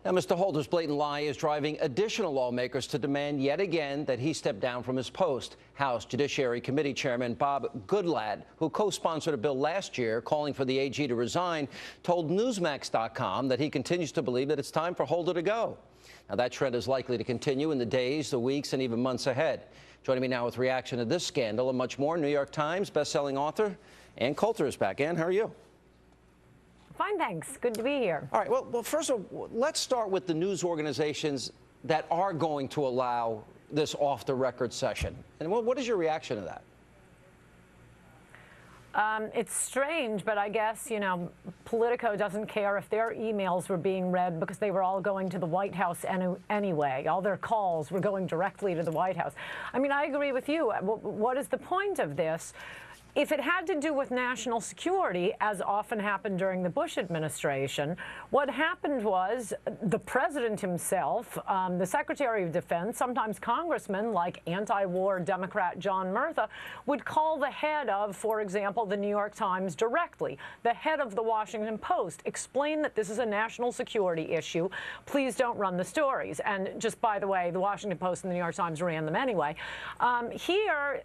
Now, Mr. Holder's blatant lie is driving additional lawmakers to demand yet again that he step down from his post. House Judiciary Committee Chairman Bob Goodlatte, who co-sponsored a bill last year calling for the AG to resign, told Newsmax.com that he continues to believe that it's time for Holder to go. Now, that trend is likely to continue in the days, the weeks, and even months ahead. Joining me now with reaction to this scandal and much more, New York Times bestselling author Ann Coulter is back. Ann, how are you? Fine, thanks. Good to be here. All right. Well, first of all, let's start with the news organizations that are going to allow this off-the-record session. And what is your reaction to that? It's strange, but I guess, Politico doesn't care if their emails were being read because they were all going to the White House anyway. All their calls were going directly to the White House. I mean, I agree with you. What is the point of this? If it had to do with national security, as often happened during the Bush administration, what happened was the president himself, the Secretary of Defense, sometimes congressmen like anti-war Democrat John Murtha, would call the head of, for example, the New York Times directly, the head of the Washington Post, explain that this is a national security issue. Please don't run the stories. And just by the way, the Washington Post and the New York Times ran them anyway. Here,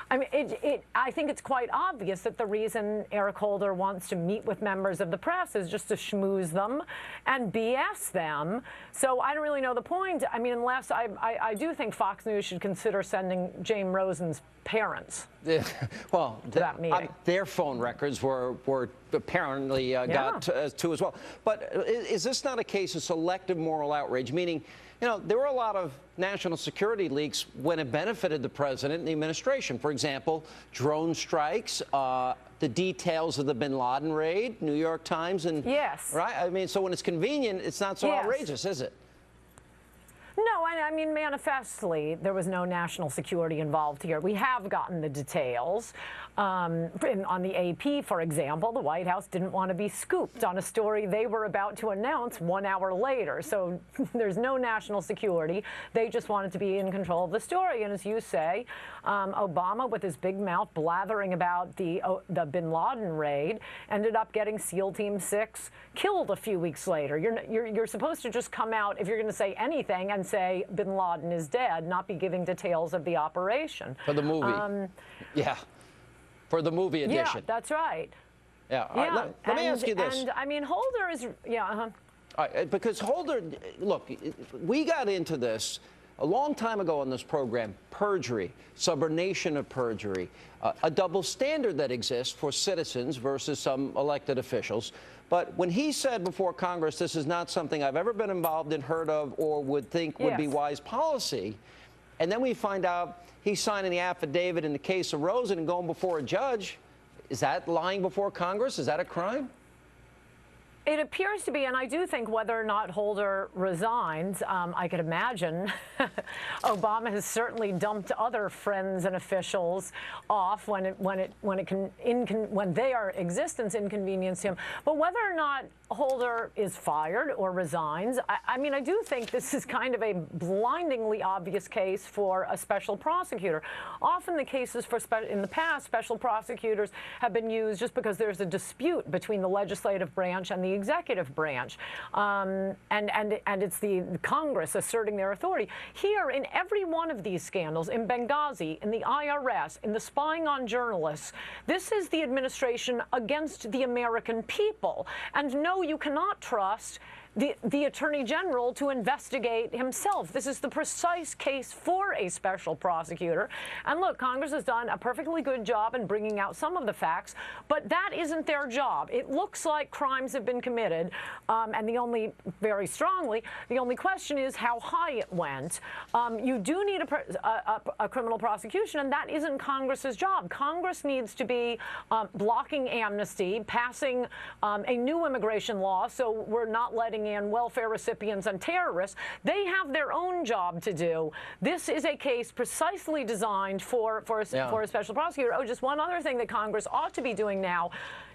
I mean, I think it's quite obvious that the reason Eric Holder wants to meet with members of the press is just to schmooze them and BS them. So I don't really know the point. I mean, unless I do think Fox News should consider sending James Rosen's parents well, to that meeting. Their phone records were apparently got to as well. But is this not a case of selective moral outrage, meaning, there were a lot of national security leaks when it benefited the president and the administration. For example, drone strikes, the details of the bin Laden raid, New York Times, and yes, right. I mean, so when it's convenient, it's not so outrageous, is it? No, I mean, manifestly, there was no national security involved here. We have gotten the details. On the AP, for example, the White House didn't want to be scooped on a story they were about to announce 1 hour later. So there's no national security. They just wanted to be in control of the story. And as you say, Obama, with his big mouth blathering about the bin Laden raid, ended up getting SEAL Team 6 killed a few weeks later. You're supposed to just come out, if you're going to say anything, and say bin Laden is dead, not be giving details of the operation. For the movie. Yeah. For the movie edition. Yeah, that's right. Yeah. All right, let me ask you this. And I mean, Holder is, All right, because Holder, look, we got into this a long time ago on this program, perjury, subornation of perjury, a double standard that exists for citizens versus some elected officials. But when he said before Congress, this is not something I've ever been involved in, heard of, or would think would be wise policy, and then we find out he's signing the affidavit in the case of Rosen and going before a judge, is that lying before Congress? Is that a crime? It appears to be, and I do think whether or not Holder resigns, I could imagine Obama has certainly dumped other friends and officials off when their existence inconvenienced him. But whether or not Holder is fired or resigns, I mean, I do think this is kind of a blindingly obvious case for a special prosecutor. Often the cases in the past, special prosecutors have been used just because there's a dispute between the legislative branch and the executive branch, and it's the Congress asserting their authority. Here, in every one of these scandals, in Benghazi, in the IRS, in the spying on journalists, this is the administration against the American people. And no, you cannot trust the Attorney General to investigate himself. This is the precise case for a special prosecutor. And look, Congress has done a perfectly good job in bringing out some of the facts, but that isn't their job. It looks like crimes have been committed, and very strongly, the only question is how high it went. You do need a criminal prosecution, and that isn't Congress's job. Congress needs to be blocking amnesty, passing a new immigration law, so we're not letting in welfare recipients and terrorists. They have their own job to do. This is a case precisely designed for a special prosecutor. Oh, just one other thing that Congress ought to be doing now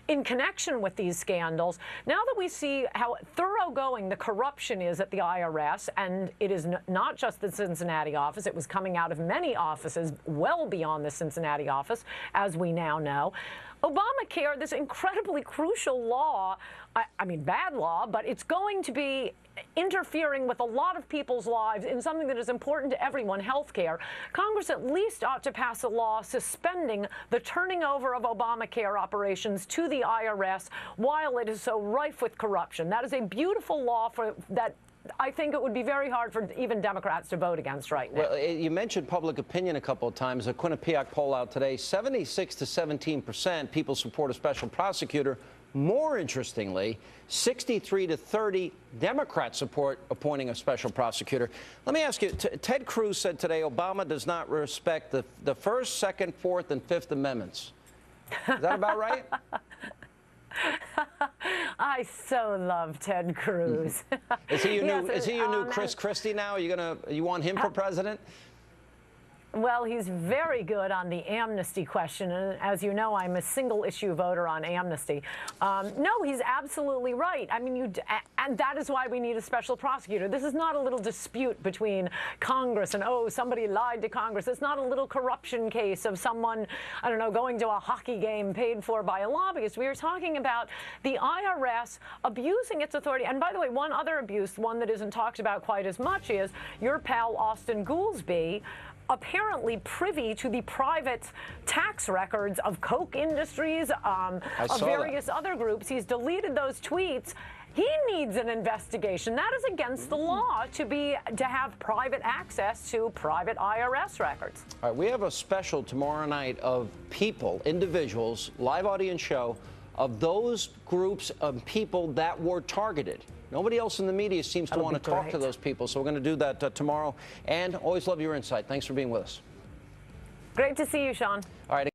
in connection with these scandals, now that we see how thoroughgoing the corruption is at the IRS, and it is not just the Cincinnati office, it was coming out of many offices well beyond the Cincinnati office, as we now know, Obamacare, this incredibly crucial law, I mean, bad law, but it's going to be interfering with a lot of people's lives in something that is important to everyone, health care. Congress at least ought to pass a law suspending the turning over of Obamacare operations to the IRS while it is so rife with corruption. That is a beautiful law that I think it would be very hard for even Democrats to vote against right now. Well, you mentioned public opinion a couple of times. A Quinnipiac poll out today, 76 to 17% people support a special prosecutor. More interestingly, 63 to 30 Democrats support appointing a special prosecutor. Let me ask you, Ted Cruz said today Obama does not respect the First, Second, Fourth, and Fifth Amendments. Is that about right? I so love Ted Cruz. Is he your new Chris Christie now? You want him for president? Well, he's very good on the amnesty question. And as you know, I'm a single-issue voter on amnesty. No, he's absolutely right. I mean, and that is why we need a special prosecutor. This is not a little dispute between Congress and, oh, somebody lied to Congress. It's not a little corruption case of someone, I don't know, going to a hockey game paid for by a lobbyist. We are talking about the IRS abusing its authority. And by the way, one other abuse, one that isn't talked about quite as much, is your pal Austin Goolsbee, apparently privy to the private tax records of Koch Industries, of various other groups. He's deleted those tweets. He needs an investigation. That is against the law to have private access to private IRS records. All right, we have a special tomorrow night of people, individuals, live audience show of those groups of people that were targeted. Nobody else in the media seems to want to talk to those people, so we're going to do that tomorrow. And always love your insight. Thanks for being with us. Great to see you, Sean. All right.